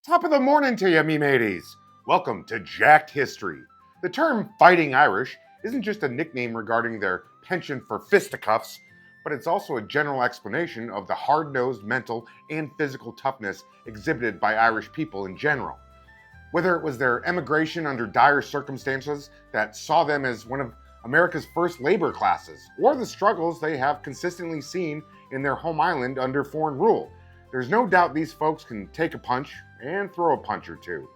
Top of the morning to you, me mateys. Welcome to Jacked History. The term Fighting Irish isn't just a nickname regarding their penchant for fisticuffs, but it's also a general explanation of the hard-nosed mental and physical toughness exhibited by Irish people in general. Whether it was their emigration under dire circumstances that saw them as one of America's first labor classes, or the struggles they have consistently seen in their home island under foreign rule, there's no doubt these folks can take a punch and throw a punch or two.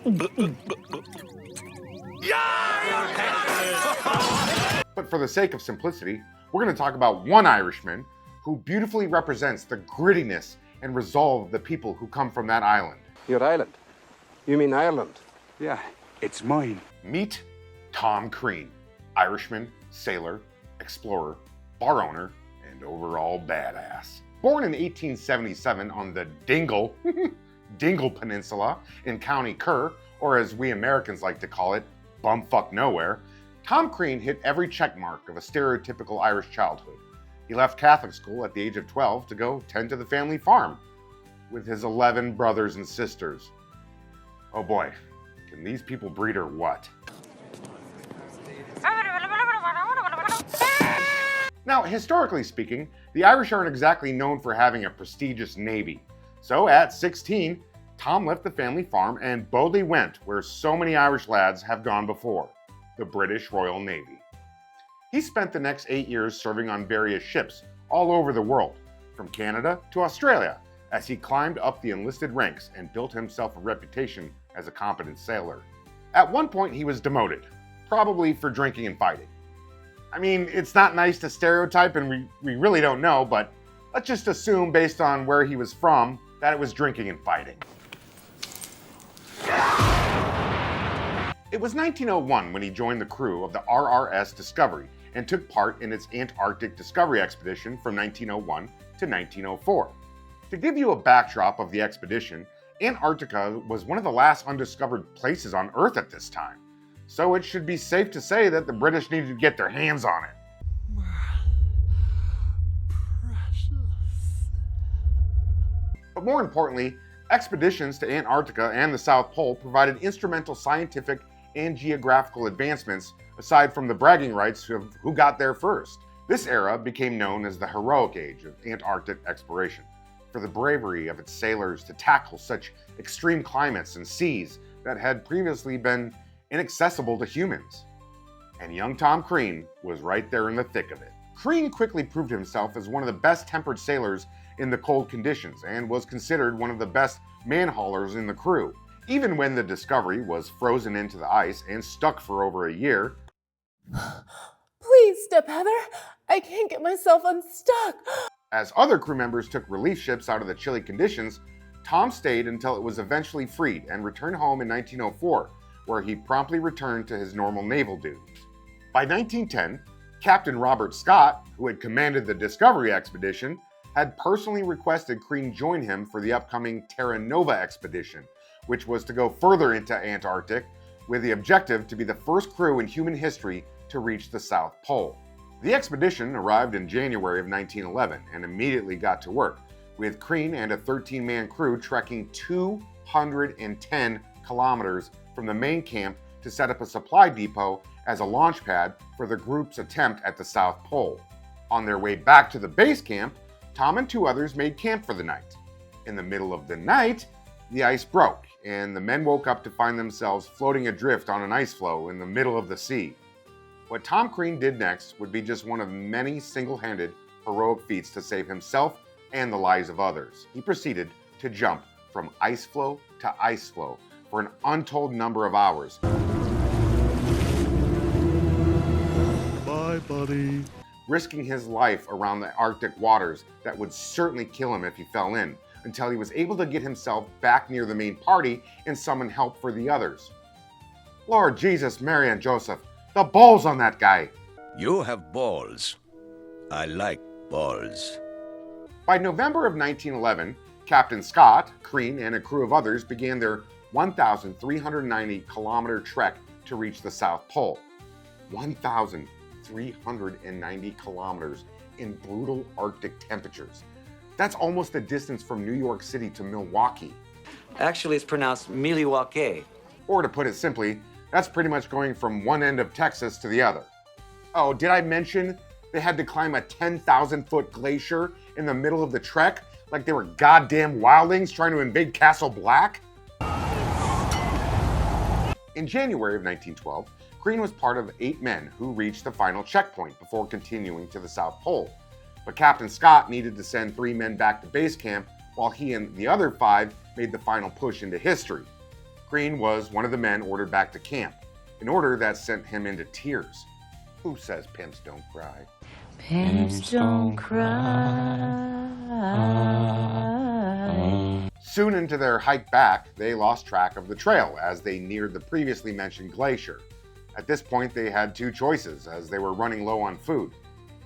But for the sake of simplicity, we're going to talk about one Irishman who beautifully represents the grittiness and resolve of the people who come from that island. Your island? You mean Ireland? Yeah, it's mine. Meet Tom Crean, Irishman, sailor, explorer, bar owner, and overall badass. Born in 1877 on the Dingle Peninsula in County Kerr, or as we Americans like to call it, bumfuck nowhere, Tom Crean hit every checkmark of a stereotypical Irish childhood. He left Catholic school at the age of 12 to go tend to the family farm with his 11 brothers and sisters. Oh boy, can these people breed or what? Now, historically speaking, the Irish aren't exactly known for having a prestigious navy. So at 16, Tom left the family farm and boldly went where so many Irish lads have gone before, the British Royal Navy. He spent the next 8 years serving on various ships all over the world, from Canada to Australia, as he climbed up the enlisted ranks and built himself a reputation as a competent sailor. At one point, he was demoted, probably for drinking and fighting. I mean, it's not nice to stereotype, and we really don't know, but let's just assume, based on where he was from, that it was drinking and fighting. It was 1901 when he joined the crew of the RRS Discovery and took part in its Antarctic discovery expedition from 1901 to 1904. To give you a backdrop of the expedition, Antarctica was one of the last undiscovered places on Earth at this time, so it should be safe to say that the British needed to get their hands on it. But more importantly, expeditions to Antarctica and the South Pole provided instrumental scientific and geographical advancements aside from the bragging rights of who got there first. This era became known as the heroic age of Antarctic exploration, for the bravery of its sailors to tackle such extreme climates and seas that had previously been inaccessible to humans. And young Tom Crean was right there in the thick of it. Crean quickly proved himself as one of the best-tempered sailors in the cold conditions and was considered one of the best man-haulers in the crew. Even when the Discovery was frozen into the ice and stuck for over a year. Please, Stepheather, I can't get myself unstuck. As other crew members took relief ships out of the chilly conditions, Tom stayed until it was eventually freed and returned home in 1904, where he promptly returned to his normal naval duties. By 1910, Captain Robert Scott, who had commanded the Discovery expedition, had personally requested Crean join him for the upcoming Terra Nova expedition, which was to go further into Antarctic with the objective to be the first crew in human history to reach the South Pole. The expedition arrived in January of 1911 and immediately got to work, with Crean and a 13-man crew trekking 210 kilometers from the main camp to set up a supply depot as a launch pad for the group's attempt at the South Pole. On their way back to the base camp, Tom and two others made camp for the night. In the middle of the night, the ice broke, and the men woke up to find themselves floating adrift on an ice floe in the middle of the sea. What Tom Crean did next would be just one of many single-handed heroic feats to save himself and the lives of others. He proceeded to jump from ice floe to ice floe for an untold number of hours. Bye, buddy. Risking his life around the Arctic waters that would certainly kill him if he fell in, until he was able to get himself back near the main party and summon help for the others. Lord Jesus, Mary and Joseph, the balls on that guy! You have balls. I like balls. By November of 1911, Captain Scott, Crean, and a crew of others began their 1,390-kilometer trek to reach the South Pole. 1,390 kilometers in brutal Arctic temperatures. That's almost the distance from New York City to Milwaukee. Actually, it's pronounced Milwaukee. Or to put it simply, that's pretty much going from one end of Texas to the other. Oh, did I mention they had to climb a 10,000-foot glacier in the middle of the trek like they were goddamn wildlings trying to invade Castle Black? In January of 1912, Crean was part of 8 men who reached the final checkpoint before continuing to the South Pole. But Captain Scott needed to send 3 men back to base camp while he and the other 5 made the final push into history. Crean was one of the men ordered back to camp, an order that sent him into tears. Who says pimps don't cry? Pimps don't cry. Soon into their hike back, they lost track of the trail as they neared the previously mentioned glacier. At this point, they had 2 choices as they were running low on food.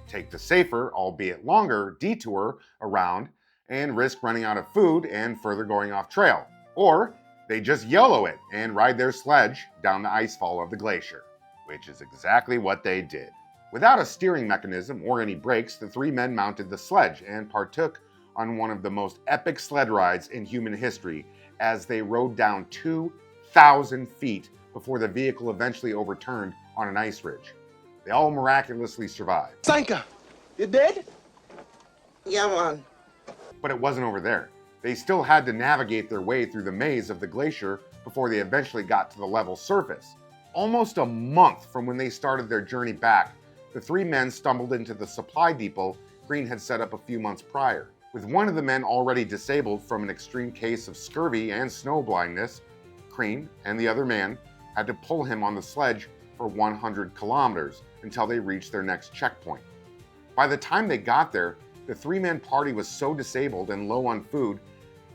Take the safer, albeit longer, detour around and risk running out of food and further going off trail. Or they just YOLO it and ride their sledge down the icefall of the glacier, which is exactly what they did. Without a steering mechanism or any brakes, the 3 men mounted the sledge and partook on one of the most epic sled rides in human history as they rode down 2,000 feet before the vehicle eventually overturned on an ice ridge. They all miraculously survived. Sanka, you dead? Yeah, man. But it wasn't over there. They still had to navigate their way through the maze of the glacier before they eventually got to the level surface. Almost a month from when they started their journey back, the 3 men stumbled into the supply depot Crean had set up a few months prior. With one of the men already disabled from an extreme case of scurvy and snow blindness, Crean and the other man had to pull him on the sledge for 100 kilometers until they reached their next checkpoint. By the time they got there, the 3-man party was so disabled and low on food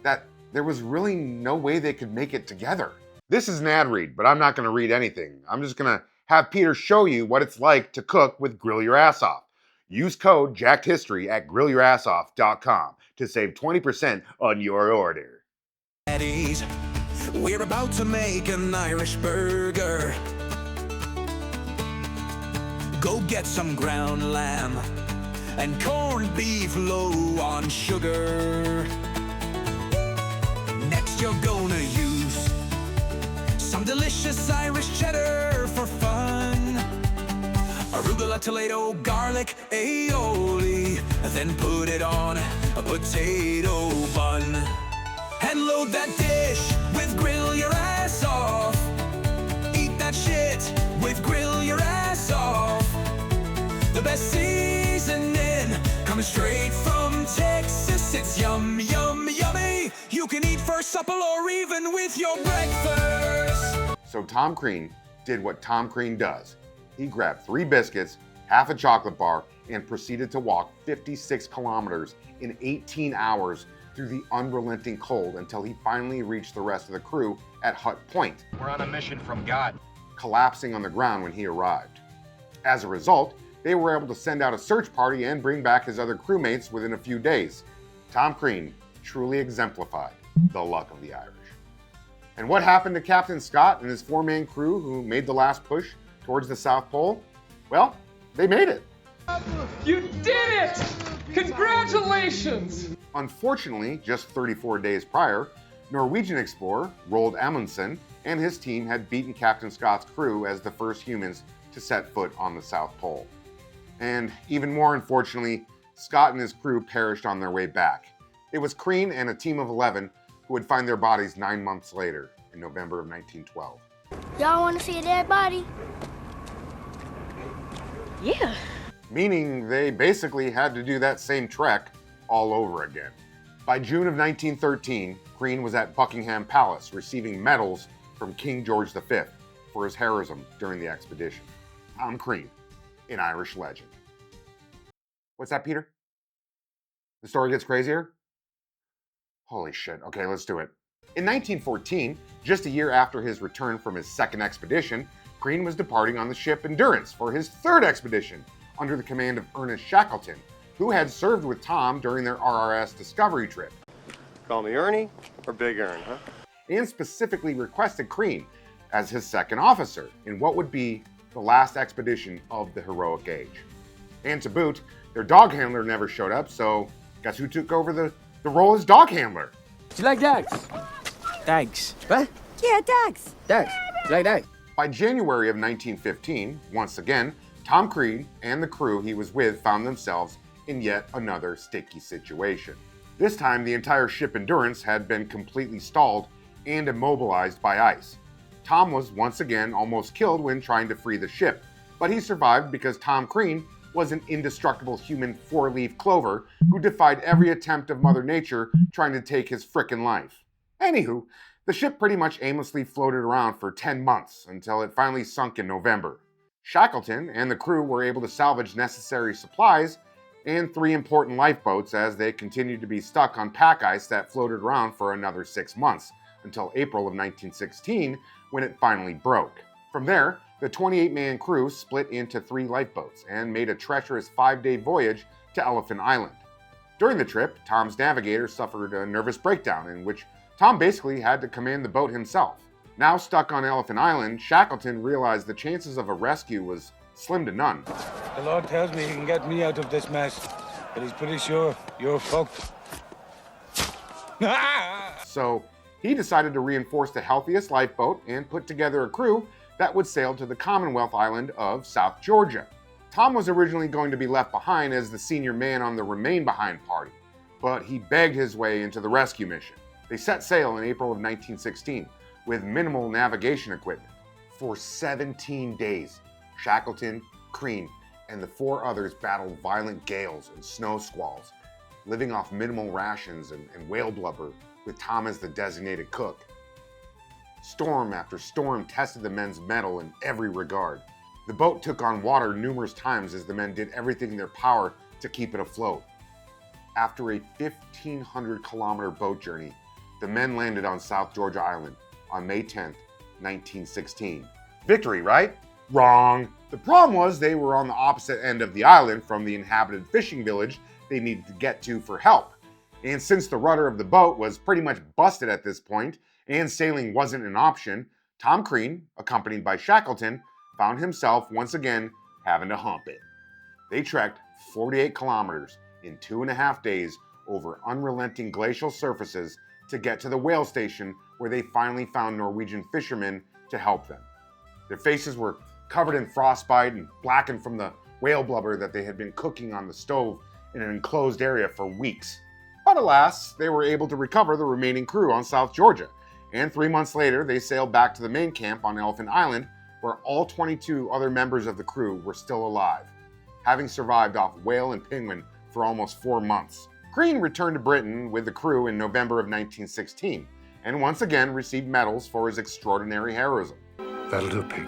that there was really no way they could make it together. This is an ad read, but I'm not going to read anything. I'm just going to have Peter show you what it's like to cook with Grill Your Ass Off. Use code JACKEDHISTORY at grillyourassoff.com to save 20% on your order. We're about to make an Irish burger. Go get some ground lamb and corned beef low on sugar. Next you're gonna use some delicious Irish cheddar for fun. Arugula, tomato, garlic, aioli. Then put it on a potato bun. And load that dish with Grill Your Ass Off. Eat that shit with Grill Your Ass Off. The best seasoning coming straight from Texas. It's yum, yum, yummy. You can eat for supper or even with your breakfast. So Tom Crean did what Tom Crean does. He grabbed 3 biscuits, half a chocolate bar, and proceeded to walk 56 kilometers in 18 hours through the unrelenting cold until he finally reached the rest of the crew at Hut Point. We're on a mission from God. Collapsing on the ground when he arrived. As a result, they were able to send out a search party and bring back his other crewmates within a few days. Tom Crean truly exemplified the luck of the Irish. And what happened to Captain Scott and his 4-man crew who made the last push towards the South Pole? Well, they made it. You did it! Congratulations! Unfortunately, just 34 days prior, Norwegian explorer Roald Amundsen and his team had beaten Captain Scott's crew as the first humans to set foot on the South Pole. And even more unfortunately, Scott and his crew perished on their way back. It was Crean and a team of 11 who would find their bodies 9 months later in November of 1912. Y'all want to see a dead body? Yeah. Meaning they basically had to do that same trek all over again. By June of 1913, Crean was at Buckingham Palace receiving medals from King George V for his heroism during the expedition. Tom Crean, an Irish legend. What's that, Peter? The story gets crazier? Holy shit. Okay, let's do it. In 1914, just a year after his return from his second expedition, Crean was departing on the ship Endurance for his third expedition under the command of Ernest Shackleton, who had served with Tom during their RRS Discovery trip. Call me Ernie or Big Ern, huh? And specifically requested Crean as his second officer in what would be the last expedition of the heroic age. And to boot, their dog handler never showed up, so guess who took over the role as dog handler? Do you like dogs? Thanks. What? Yeah, ducks. Ducks. You like ducks? By January of 1915, once again, Tom Crean and the crew he was with found themselves in yet another sticky situation. This time, the entire ship Endurance had been completely stalled and immobilized by ice. Tom was once again almost killed when trying to free the ship, but he survived because Tom Crean was an indestructible human four-leaf clover who defied every attempt of Mother Nature trying to take his frickin' life. Anywho, the ship pretty much aimlessly floated around for 10 months until it finally sunk in November. Shackleton and the crew were able to salvage necessary supplies and 3 important lifeboats as they continued to be stuck on pack ice that floated around for another 6 months, until April of 1916 when it finally broke. From there, the 28-man crew split into 3 lifeboats and made a treacherous 5-day voyage to Elephant Island. During the trip, Tom's navigator suffered a nervous breakdown in which Tom basically had to command the boat himself. Now stuck on Elephant Island, Shackleton realized the chances of a rescue was slim to none. The Lord tells me he can get me out of this mess, but he's pretty sure you're fucked. So he decided to reinforce the healthiest lifeboat and put together a crew that would sail to the Commonwealth Island of South Georgia. Tom was originally going to be left behind as the senior man on the Remain Behind party, but he begged his way into the rescue mission. They set sail in April of 1916 with minimal navigation equipment. For 17 days, Shackleton, Crean, and the 4 others battled violent gales and snow squalls, living off minimal rations and whale blubber, with Tom as the designated cook. Storm after storm tested the men's mettle in every regard. The boat took on water numerous times as the men did everything in their power to keep it afloat. After a 1,500-kilometer boat journey, the men landed on South Georgia Island on May 10th, 1916. Victory, right? Wrong. The problem was they were on the opposite end of the island from the inhabited fishing village they needed to get to for help. And since the rudder of the boat was pretty much busted at this point, and sailing wasn't an option, Tom Crean, accompanied by Shackleton, found himself once again having to hump it. They trekked 48 kilometers in 2.5 days over unrelenting glacial surfaces to get to the whale station where they finally found Norwegian fishermen to help them. Their faces were covered in frostbite and blackened from the whale blubber that they had been cooking on the stove in an enclosed area for weeks. But alas, they were able to recover the remaining crew on South Georgia, and 3 months later they sailed back to the main camp on Elephant Island, where all 22 other members of the crew were still alive, having survived off whale and penguin for almost 4 months. Crean returned to Britain with the crew in November of 1916, and once again received medals for his extraordinary heroism. That'll do, pig.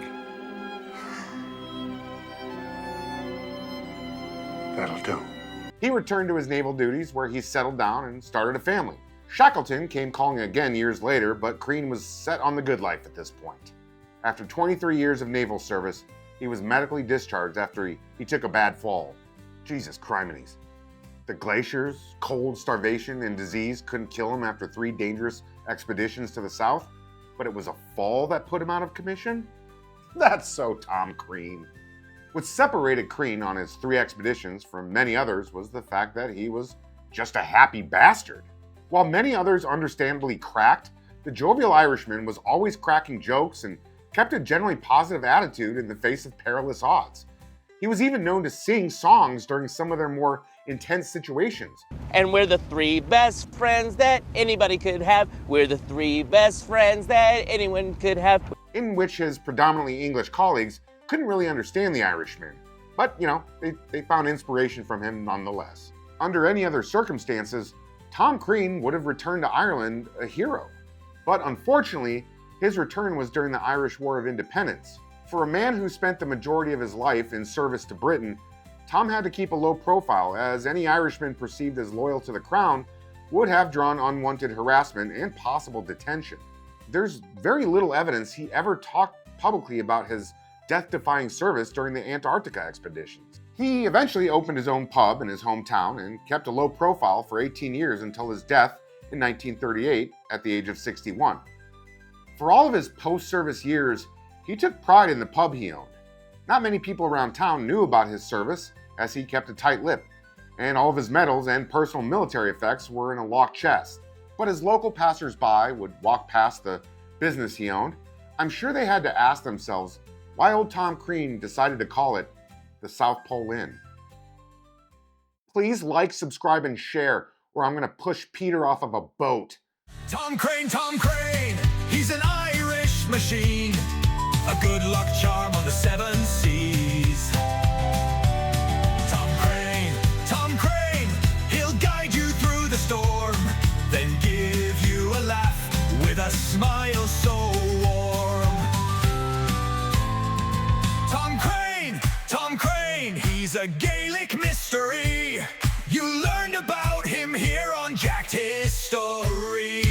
That'll do. He returned to his naval duties where he settled down and started a family. Shackleton came calling again years later, but Crean was set on the good life at this point. After 23 years of naval service, he was medically discharged after he took a bad fall. Jesus criminies. The glaciers, cold, starvation, and disease couldn't kill him after 3 dangerous expeditions to the south, but it was a fall that put him out of commission? That's so Tom Crean. What separated Crean on his 3 expeditions from many others was the fact that he was just a happy bastard. While many others understandably cracked, the jovial Irishman was always cracking jokes and kept a generally positive attitude in the face of perilous odds. He was even known to sing songs during some of their more intense situations. And we're the 3 best friends that anybody could have. We're the 3 best friends that anyone could have. In which his predominantly English colleagues couldn't really understand the Irishman. But, they found inspiration from him nonetheless. Under any other circumstances, Tom Crean would have returned to Ireland a hero. But unfortunately, his return was during the Irish War of Independence. For a man who spent the majority of his life in service to Britain, Tom had to keep a low profile, as any Irishman perceived as loyal to the crown would have drawn unwanted harassment and possible detention. There's very little evidence he ever talked publicly about his death-defying service during the Antarctica expeditions. He eventually opened his own pub in his hometown and kept a low profile for 18 years until his death in 1938 at the age of 61. For all of his post-service years, he took pride in the pub he owned. Not many people around town knew about his service, as he kept a tight lip, and all of his medals and personal military effects were in a locked chest. But as local passers-by would walk past the business he owned, I'm sure they had to ask themselves why old Tom Crean decided to call it the South Pole Inn. Please like, subscribe, and share, or I'm going to push Peter off of a boat. Tom Crean, he's an Irish machine, a good luck charm on the 7 seas. Tom Crean, he'll guide you through the storm, then give you a laugh with a smile so warm. Tom Crean, he's a Gaelic mystery. You learned about him here on Jacked History.